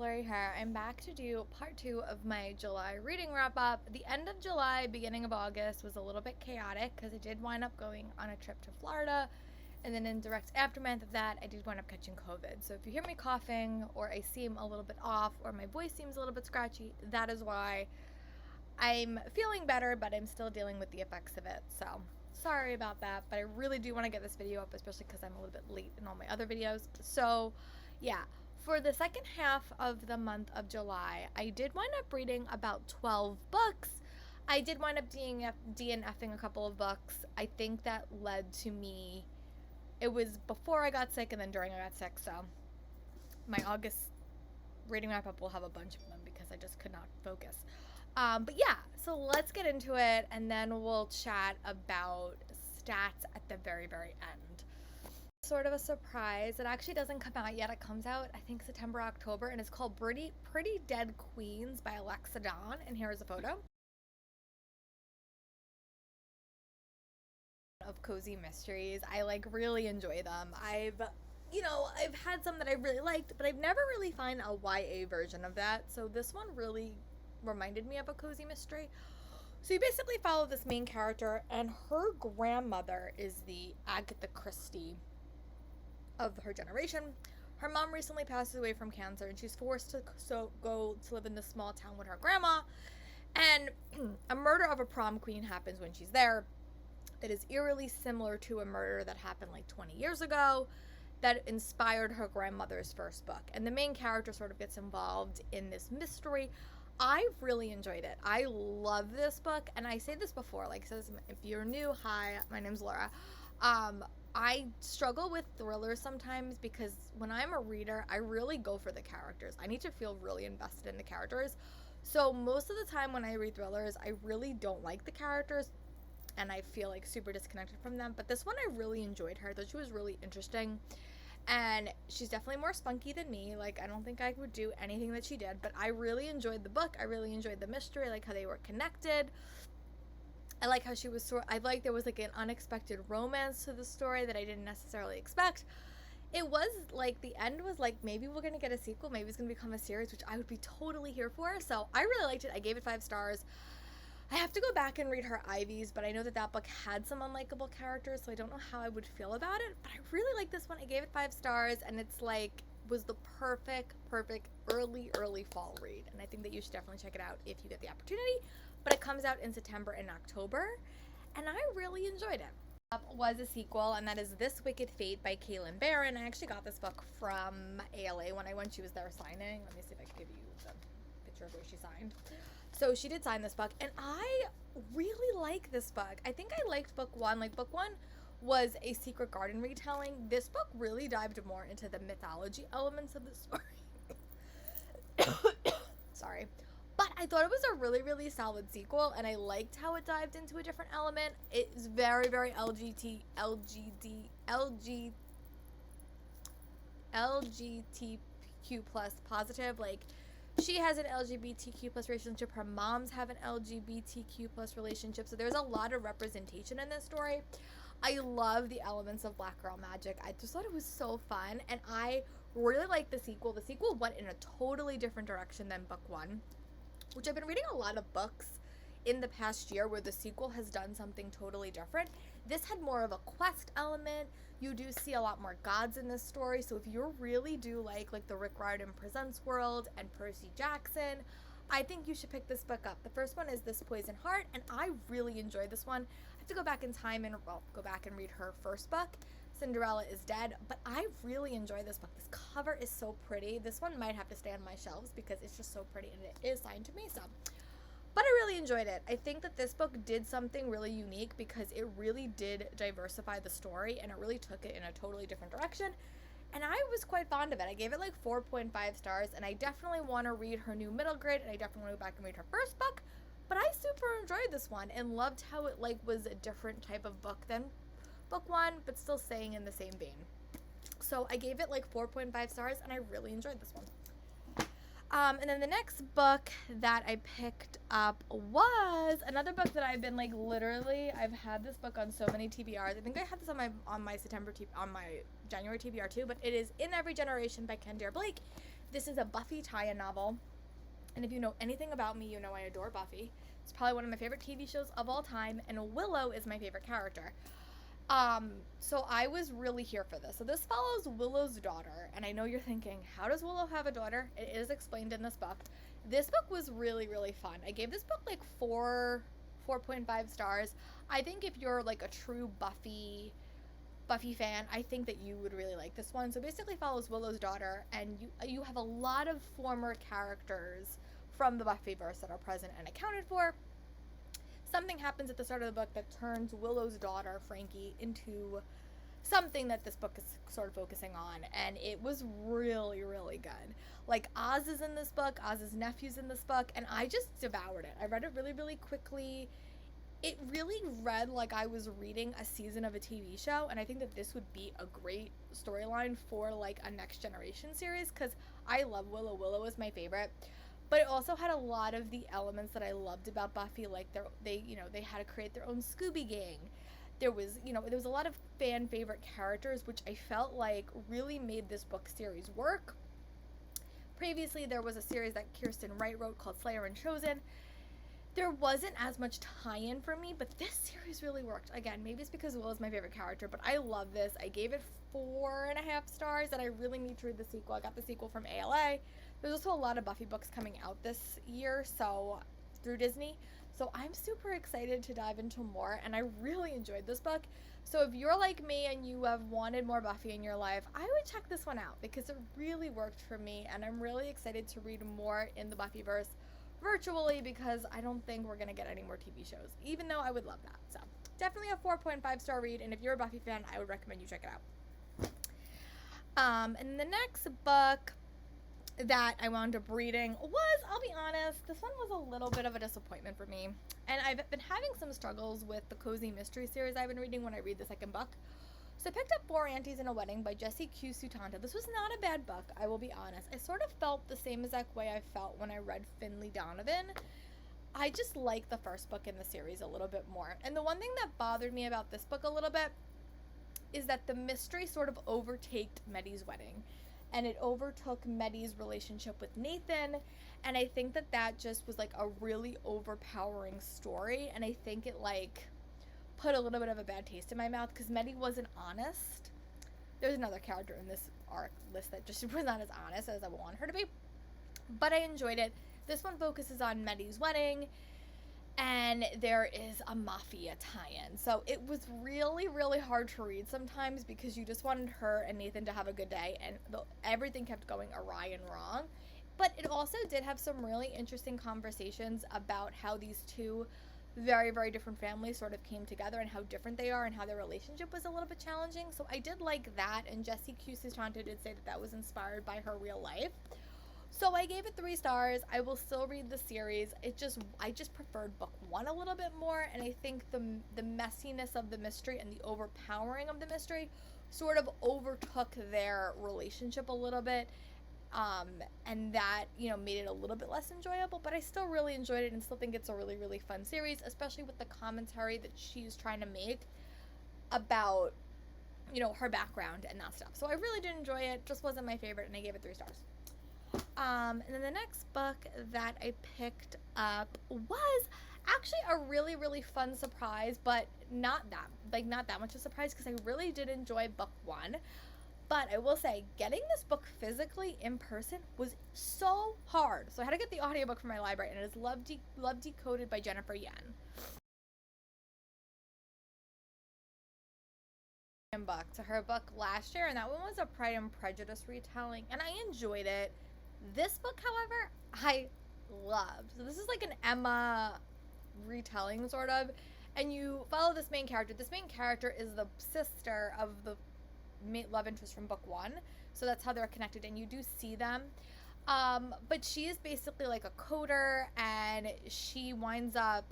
Lori here. I'm back to do part 2 of my July reading wrap up. The end of July, beginning of August was a little bit chaotic because I did wind up going on a trip to Florida, and then in direct aftermath of that, I did wind up catching COVID. So if you hear me coughing or I seem a little bit off or my voice seems a little bit scratchy, that is why. I'm feeling better, but I'm still dealing with the effects of it. So sorry about that, but I really do want to get this video up, especially because I'm a little bit late in all my other videos. So yeah, for the second half of the month of July, I did wind up reading about 12 books. I did wind up DNFing a couple of books. I think that led to me, it was before I got sick and then during I got sick, so my August reading wrap up will have a bunch of them because I just could not focus. But yeah, so let's get into it and then we'll chat about stats at the very, very end. Sort of a surprise. It actually doesn't come out yet. It comes out, I think, September, October, and it's called Pretty Dead Queens by Alexa Donne. And here's a photo of cozy mysteries. I really enjoy them. I've had some that I really liked, but I've never really found a YA version of that. So this one really reminded me of a cozy mystery. So you basically follow this main character, and her grandmother is the Agatha Christie of her generation. Her mom recently passes away from cancer, and she's forced to go to live in this small town with her grandma. And a murder of a prom queen happens when she's there that is eerily similar to a murder that happened like 20 years ago that inspired her grandmother's first book. And the main character sort of gets involved in this mystery. I really enjoyed it. I love this book, and I say this before, like, says, if you're new, hi, my name's Laura. I struggle with thrillers sometimes because when I'm a reader, I really go for the characters. I need to feel really invested in the characters. So most of the time when I read thrillers, I really don't like the characters, and I feel like super disconnected from them. But this one, I really enjoyed her. I thought she was really interesting. And she's definitely more spunky than me. Like, I don't think I would do anything that she did, but I really enjoyed the book. I really enjoyed the mystery. I like how they were connected. I like how she was I like there was like an unexpected romance to the story that I didn't necessarily expect. It was like, the end was like, maybe we're gonna get a sequel, maybe it's gonna become a series, which I would be totally here for. So I really liked it. I gave it 5 stars. I have to go back and read her Ivies, but I know that that book had some unlikable characters, so I don't know how I would feel about it. But I really like this one. I gave it 5 stars, and it's like, was the perfect early fall read. And I think that you should definitely check it out if you get the opportunity. But it comes out in September and October, and I really enjoyed it. Was a sequel, and that is This Wicked Fate by Kailyn Barron. I actually got this book from ALA when I went. She was there signing. Let me see if I can give you the picture of where she signed. So she did sign this book, and I really like this book. I think I liked book 1. Like, book 1 was a Secret Garden retelling. This book really dived more into the mythology elements of the story. Sorry. But I thought it was a really solid sequel, and I liked how it dived into a different element. It's very LGBTQ plus positive. Like, she has an LGBTQ plus relationship. Her moms have an LGBTQ plus relationship. So there's a lot of representation in this story. I love the elements of Black Girl Magic. I just thought it was so fun, and I really liked the sequel. The sequel went in a totally different direction than book 1, which I've been reading a lot of books in the past year where the sequel has done something totally different. This had more of a quest element. You do see a lot more gods in this story, so if you really do like the Rick Riordan Presents world and Percy Jackson, I think you should pick this book up. The first one is This Poison Heart, and I really enjoyed this one. I have to go back in time and go back and read her first book, Cinderella is Dead, but I really enjoy this book. This cover is so pretty. This one might have to stay on my shelves because it's just so pretty, and it is signed to me, so. But I really enjoyed it. I think that this book did something really unique because it really did diversify the story, and it really took it in a totally different direction, and I was quite fond of it. I gave it like 4.5 stars, and I definitely want to read her new middle grade, and I definitely want to go back and read her first book, but I super enjoyed this one and loved how it was a different type of book than book 1, but still staying in the same vein. So I gave it like 4.5 stars, and I really enjoyed this one. And then the next book that I picked up was another book that I've been I've had this book on so many TBRs. I think I had this on my January TBR too, but it is In Every Generation by Kendare Blake. This is a Buffy tie-in novel. And if you know anything about me, you know I adore Buffy. It's probably one of my favorite TV shows of all time, and Willow is my favorite character. So I was really here for this. So this follows Willow's daughter, and I know you're thinking, how does Willow have a daughter? It is explained in this book. This book was really, really fun. I gave this book like 4.5 stars. I think if you're like a true Buffy fan, I think that you would really like this one. So basically follows Willow's daughter, and you have a lot of former characters from the Buffyverse that are present and accounted for. Something happens at the start of the book that turns Willow's daughter, Frankie, into something that this book is sort of focusing on, and it was really, really good. Like, Oz is in this book, Oz's nephew's in this book, and I just devoured it. I read it really, really quickly. It really read like I was reading a season of a TV show, and I think that this would be a great storyline for like a Next Generation series, because I love Willow. Willow is my favorite. But it also had a lot of the elements that I loved about Buffy, like they had to create their own Scooby Gang. There was a lot of fan favorite characters, which I felt like really made this book series work. Previously, there was a series that Kirsten Wright wrote called Slayer and Chosen. There wasn't as much tie-in for me, but this series really worked. Again, maybe it's because Will is my favorite character, but I love this. I gave it 4.5 stars, and I really need to read the sequel. I got the sequel from ALA. There's also a lot of Buffy books coming out this year, so through Disney. So I'm super excited to dive into more, and I really enjoyed this book. So if you're like me and you have wanted more Buffy in your life, I would check this one out because it really worked for me, and I'm really excited to read more in the Buffyverse virtually, because I don't think we're going to get any more TV shows, even though I would love that. So definitely a 4.5 star read, and if you're a Buffy fan, I would recommend you check it out. And the next book that I wound up reading was, I'll be honest, this one was a little bit of a disappointment for me. And I've been having some struggles with the cozy mystery series I've been reading when I read the second book. So I picked up Four Aunties in a Wedding by Jessie Q. Sutanta. This was not a bad book, I will be honest. I sort of felt the same exact way I felt when I read Finley Donovan. I just like the first book in the series a little bit more. And the one thing that bothered me about this book a little bit is that the mystery sort of overtaked Meddy's wedding. And it overtook Meddy's relationship with Nathan. And I think that just was like a really overpowering story. And I think it like put a little bit of a bad taste in my mouth because Meddy wasn't honest. There's another character in this arc list that just was not as honest as I want her to be. But I enjoyed it. This one focuses on Meddy's wedding, and there is a mafia tie-in. So it was really, really hard to read sometimes because you just wanted her and Nathan to have a good day, and everything kept going awry and wrong. But it also did have some really interesting conversations about how these two very, very different families sort of came together and how different they are and how their relationship was a little bit challenging. So I did like that, and Jessie Q. Sutanta did say that was inspired by her real life. So I gave it 3 stars. I will still read the series. I just preferred book 1 a little bit more, and I think the messiness of the mystery and the overpowering of the mystery sort of overtook their relationship a little bit. And that, made it a little bit less enjoyable, but I still really enjoyed it and still think it's a really, really fun series, especially with the commentary that she's trying to make about, her background and that stuff. So I really did enjoy it, just wasn't my favorite, and I gave it 3 stars. And then the next book that I picked up was actually a really, really fun surprise, but not that much of a surprise because I really did enjoy book 1. But I will say, getting this book physically in person was so hard. So I had to get the audiobook from my library, and it is Love Decoded by Jennifer Yen. Book to her book last year, and that one was a Pride and Prejudice retelling, and I enjoyed it. This book, however, I loved. So this is like an Emma retelling, sort of, and you follow this main character. This main character is the sister of the love interest from book 1, so that's how they're connected, and you do see them. But she is basically like a coder, and she winds up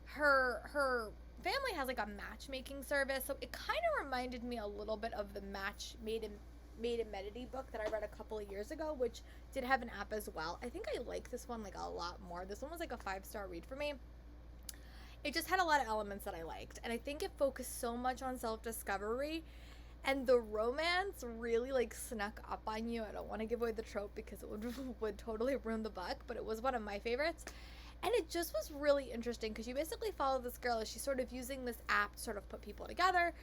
her family has like a matchmaking service, so it kind of reminded me a little bit of the Made in Medity book that I read a couple of years ago, which did have an app as well. I think I like this one like a lot more. This one was like a 5-star read for me. It just had a lot of elements that I liked, and I think it focused so much on self-discovery, and the romance really like snuck up on you. I don't want to give away the trope because it would totally ruin the book, but it was one of my favorites. And it just was really interesting because you basically follow this girl as she's sort of using this app to sort of put people together,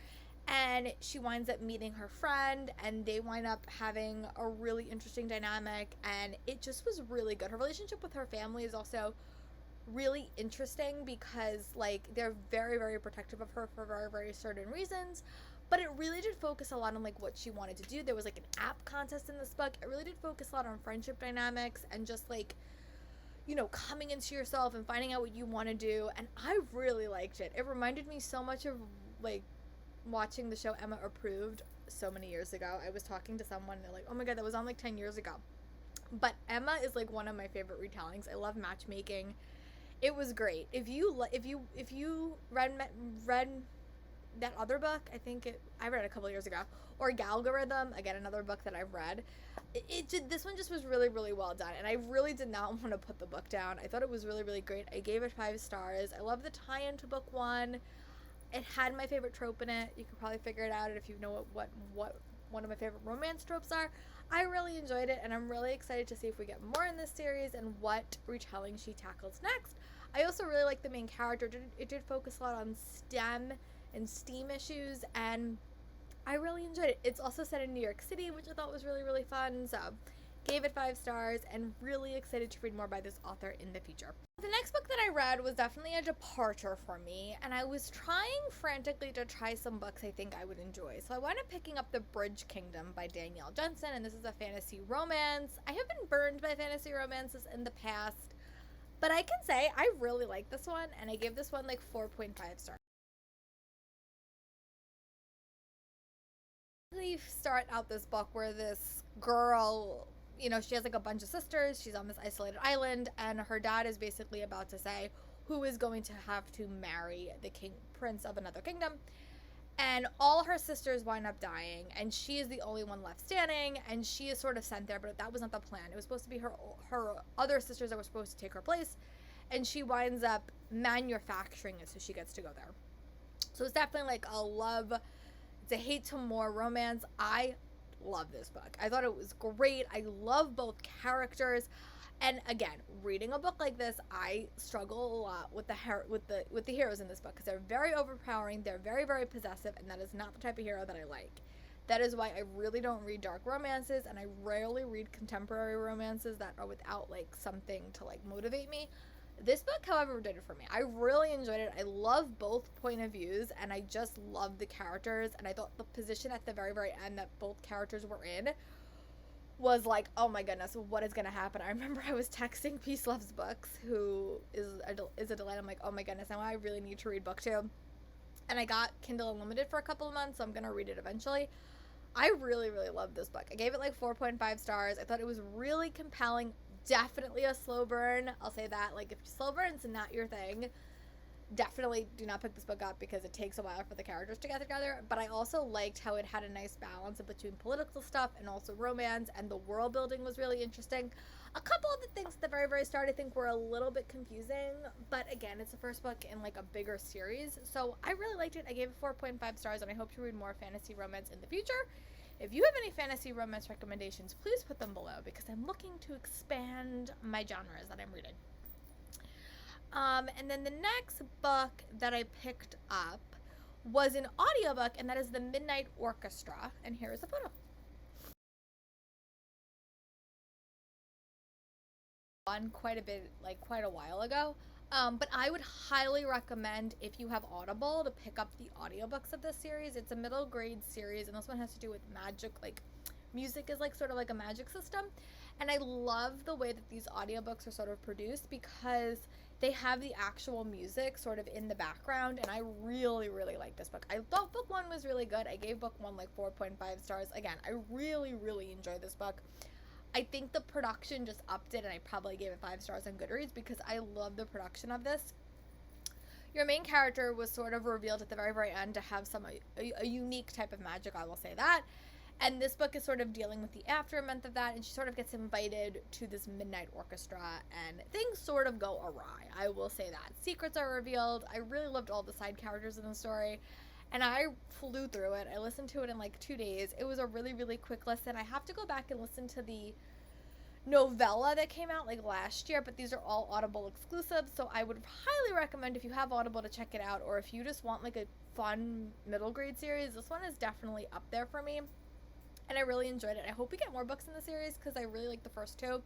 and she winds up meeting her friend, and they wind up having a really interesting dynamic, and it just was really good. Her relationship with her family is also really interesting because like they're very very protective of her for very very certain reasons, but it really did focus a lot on like what she wanted to do. There was like an app contest in this book. It really did focus a lot on friendship dynamics and just like, you know, coming into yourself and finding out what you want to do, and I really liked it. It reminded me so much of like watching the show Emma Approved so many years ago. I was talking to someone, they're like, oh my god, that was on like 10 years ago. But Emma is like one of my favorite retellings. I love matchmaking. It was great. If you read that other book, I read it a couple years ago, or Galgorithm, again another book that I've read. This one just was really really well done, and I really did not want to put the book down. I thought it was really really great. I gave it 5 stars. I love the tie-in to book one. It had my favorite trope in it. You could probably figure it out if you know what one of my favorite romance tropes are. I really enjoyed it, and I'm really excited to see if we get more in this series and what retelling she tackles next. I also really like the main character. It did focus a lot on STEM and STEAM issues, and I really enjoyed it. It's also set in New York City, which I thought was really, really fun. So, gave it 5 stars, and really excited to read more by this author in the future. The next book that I read was definitely a departure for me, and I was trying frantically to try some books I think I would enjoy. So I wound up picking up The Bridge Kingdom by Danielle Jensen, and this is a fantasy romance. I have been burned by fantasy romances in the past, but I can say I really like this one, and I gave this one like 4.5 stars. We start out this book where this girl, you know, she has like a bunch of sisters. She's on this isolated island, and her dad is basically about to say who is going to have to marry the prince of another kingdom. And all her sisters wind up dying, and she is the only one left standing, and she is sort of sent there, but that was not the plan. It was supposed to be her other sisters that were supposed to take her place, and she winds up manufacturing it so she gets to go there. So it's definitely like a love, it's a hate to more romance. I love this book. I thought it was great. I love both characters. And again, reading a book like this, I struggle a lot with the heroes in this book because they're very overpowering, they're very very possessive, and that is not the type of hero that I like. That is why I really don't read dark romances, and I rarely read contemporary romances that are without like something to like motivate me. This book, however, did it for me. I really enjoyed it. I love both point of views, and I just love the characters, and I thought the position at the very very end that both characters were in was like, oh my goodness, what is gonna happen? I remember I was texting Peace Loves Books, who is a delight. I'm like, oh my goodness, now I really need to read book 2. And I got Kindle Unlimited for a couple of months, so I'm gonna read it eventually. I really really love this book. I gave it like 4.5 stars. I thought it was really compelling. Definitely a slow burn, I'll say that. Like, if slow burn's not your thing, definitely do not pick this book up because it takes a while for the characters to get together. But I also liked how it had a nice balance between political stuff and also romance, and the world building was really interesting. A couple of the things at the very very start I think were a little bit confusing, but again, it's the first book in like a bigger series, so I really liked it. I gave it 4.5 stars, and I hope to read more fantasy romance in the future. If you have any fantasy romance recommendations, please put them below because I'm looking to expand my genres that I'm reading. And then the next book that I picked up was an audiobook, and that is The Midnight Orchestra. And here is a photo. On quite a while ago. But I would highly recommend, if you have Audible, to pick up the audiobooks of this series. It's a middle grade series, and this one has to do with magic. Like, music is like sort of like a magic system. And I love the way that these audiobooks are sort of produced because they have the actual music sort of in the background, and I really really like this book. I thought book 1 was really good. I gave book 1 like 4.5 stars. Again, I really really enjoyed this book. I think the production just upped it, and I probably gave it 5 stars on Goodreads because I love the production of this. Your main character was sort of revealed at the very very end to have a unique type of magic, I will say that. And this book is sort of dealing with the aftermath of that, and she sort of gets invited to this midnight orchestra, and things sort of go awry. I will say that. Secrets are revealed. I really loved all the side characters in the story. and I flew through it. I listened to it in like 2 days. It was a really, really quick listen. I have to go back and listen to the novella that came out like last year, but these are all Audible exclusives, so I would highly recommend if you have Audible to check it out, or if you just want like a fun middle grade series, this one is definitely up there for me, and I really enjoyed it. I hope we get more books in the series because I really like the first two,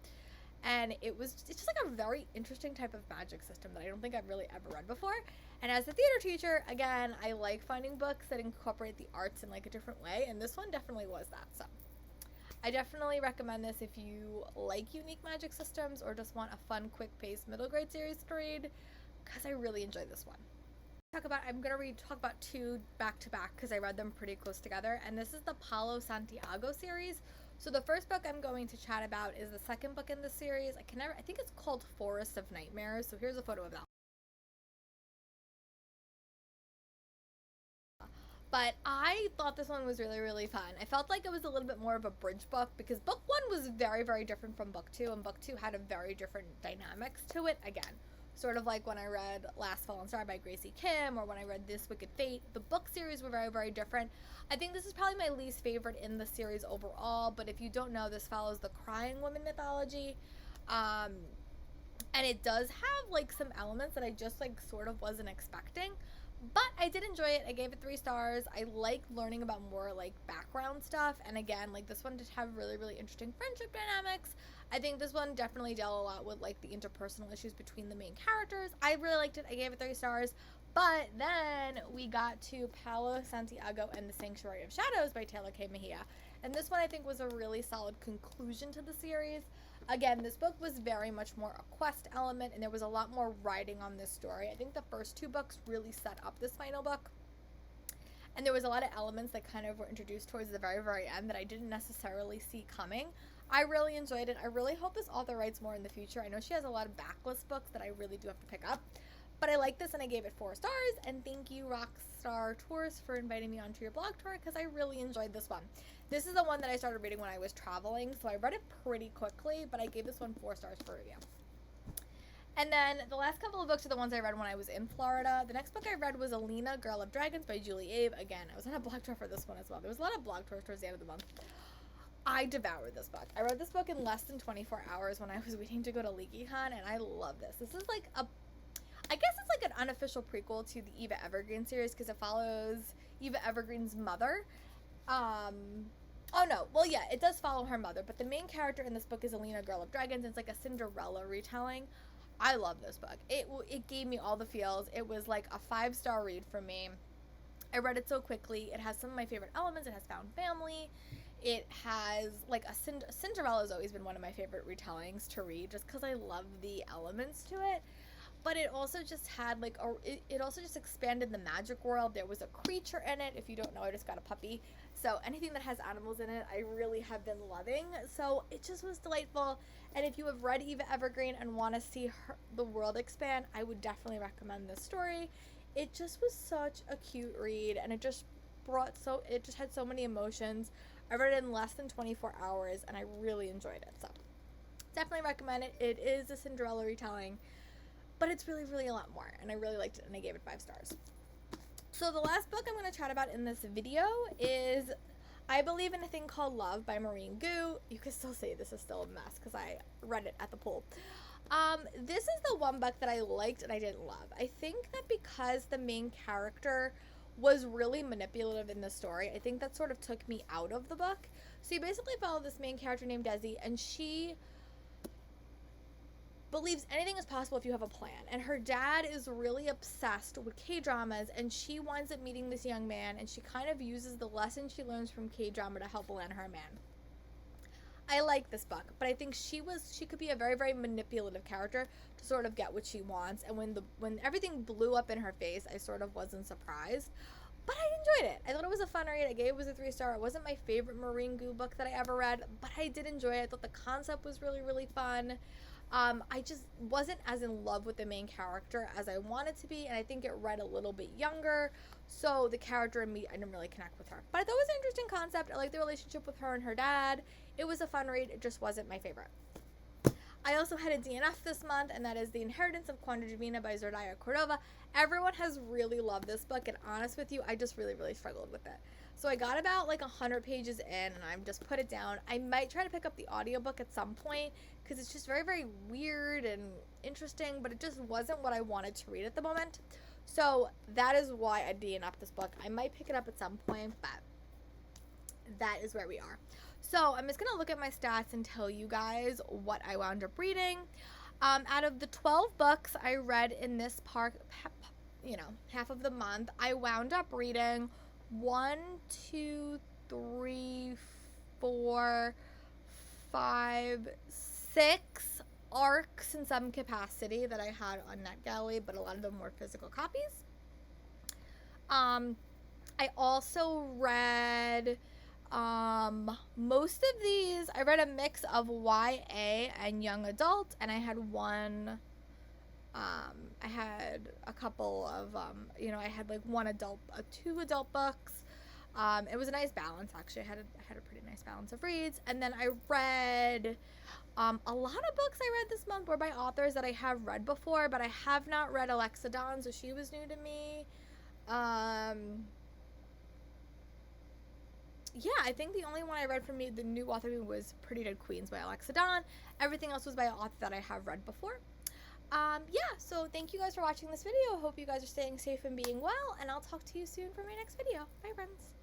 and it's just like a very interesting type of magic system that I don't think I've really ever read before. And as a theater teacher, again, I like finding books that incorporate the arts in like a different way, and this one definitely was that. So I definitely recommend this if you like unique magic systems or just want a fun, quick-paced middle grade series to read, because I really enjoyed this one. I'm going to talk about two back-to-back because I read them pretty close together, and this is the Paulo Santiago series. So the first book I'm going to chat about is the second book in the series. I think it's called Forest of Nightmares, so here's a photo of that. But I thought this one was really, really fun. I felt like it was a little bit more of a bridge book because book one was very, very different from book two, and book two had a very different dynamics to it. Again, sort of like when I read Last Fallen Star by Gracie Kim, or when I read This Wicked Fate. The book series were very, very different. I think this is probably my least favorite in the series overall, but if you don't know, this follows the Crying Woman mythology. And it does have like some elements that I just like sort of wasn't expecting. But I did enjoy it. I gave it 3 stars. I like learning about more like background stuff. And again, like this one did have really, really interesting friendship dynamics. I think this one definitely dealt a lot with like the interpersonal issues between the main characters. I really liked it. I gave it 3 stars. But then we got to Paulo Santiago and the Sanctuary of Shadows by Taylor K. Mejia. And this one I think was a really solid conclusion to the series. Again, this book was very much more a quest element, and there was a lot more writing on this story. I think the first 2 books really set up this final book, and there was a lot of elements that kind of were introduced towards the very, very end that I didn't necessarily see coming. I really enjoyed it. I really hope this author writes more in the future. I know she has a lot of backlist books that I really do have to pick up, but I like this and I gave it 4 stars, and thank you Rockstar Tours for inviting me onto your blog tour because I really enjoyed this one. This is the one that I started reading when I was traveling, so I read it pretty quickly, but I gave this one 4 stars for review. And then the last couple of books are the ones I read when I was in Florida. The next book I read was Alina, Girl of Dragons by Julie Abe. Again, I was on a blog tour for this one as well. There was a lot of blog tours towards the end of the month. I devoured this book. I read this book in less than 24 hours when I was waiting to go to LeakyCon, and I love this. This is like I guess it's like an unofficial prequel to the Eva Evergreen series because it follows Eva Evergreen's mother. Oh no, well yeah, it does follow her mother, but the main character in this book is Alina, Girl of Dragons. It's like a Cinderella retelling. I love this book. It gave me all the feels. It was like a 5-star read for me. I read it so quickly. It has some of my favorite elements. It has found family. It has like Cinderella has always been one of my favorite retellings to read just because I love the elements to it. But it also just had like it also just expanded the magic world. There was a creature in it. If you don't know, I just got a puppy. So anything that has animals in it, I really have been loving. So it just was delightful. And if you have read Eva Evergreen and want to see the world expand, I would definitely recommend this story. It just was such a cute read, and it just had so many emotions. I read it in less than 24 hours, and I really enjoyed it. So definitely recommend it. It is a Cinderella retelling, but it's really, really a lot more, and I really liked it, and I gave it 5 stars. So the last book I'm going to chat about in this video is I Believe in a Thing Called Love by Maureen Gu. You can still say this is still a mess because I read it at the pool. This is the one book that I liked and I didn't love. I think that because the main character was really manipulative in the story, I think that sort of took me out of the book. So you basically follow this main character named Desi, and she believes anything is possible if you have a plan. And her dad is really obsessed with K-dramas, and she winds up meeting this young man, and she kind of uses the lessons she learns from K-drama to help land her man. I like this book, but I think she could be a very, very manipulative character to sort of get what she wants. And when everything blew up in her face, I sort of wasn't surprised. But I enjoyed it. I thought it was a fun read. I gave it a 3-star. It wasn't my favorite Maureen Gu book that I ever read, but I did enjoy it. I thought the concept was really, really fun. I just wasn't as in love with the main character as I wanted to be, and I think it read a little bit younger, so the character and me, I didn't really connect with her. But I thought it was an interesting concept. I liked the relationship with her and her dad. It was a fun read. It just wasn't my favorite. I also had a DNF this month, and that is The Inheritance of Cuando Divina by Zordaya Cordova. Everyone has really loved this book, and honest with you, I just really, really struggled with it. So I got about like 100 pages in, and I've just put it down. I might try to pick up the audiobook at some point, because it's just very, very weird and interesting, but it just wasn't what I wanted to read at the moment. So that is why I DNF'd this book. I might pick it up at some point, but that is where we are. So I'm just going to look at my stats and tell you guys what I wound up reading. Out of the 12 books I read in this half of the month, I wound up reading 1, 2, 3, 4, 5, 6 arcs in some capacity that I had on NetGalley, but a lot of them were physical copies. I also read most of these. I read a mix of YA and young adult, and I had one. I had a couple of I had like two adult books. It was a nice balance, actually. I had a pretty nice balance of reads, and then I read a lot of books I read this month were by authors that I have read before, but I have not read Alexa Dawn, so she was new to me. Yeah, I think the only one I read from the new author was Pretty Dead Queens by Alexa Dawn. Everything else was by an author that I have read before. Yeah, so thank you guys for watching this video. I hope you guys are staying safe and being well, and I'll talk to you soon for my next video. Bye, friends.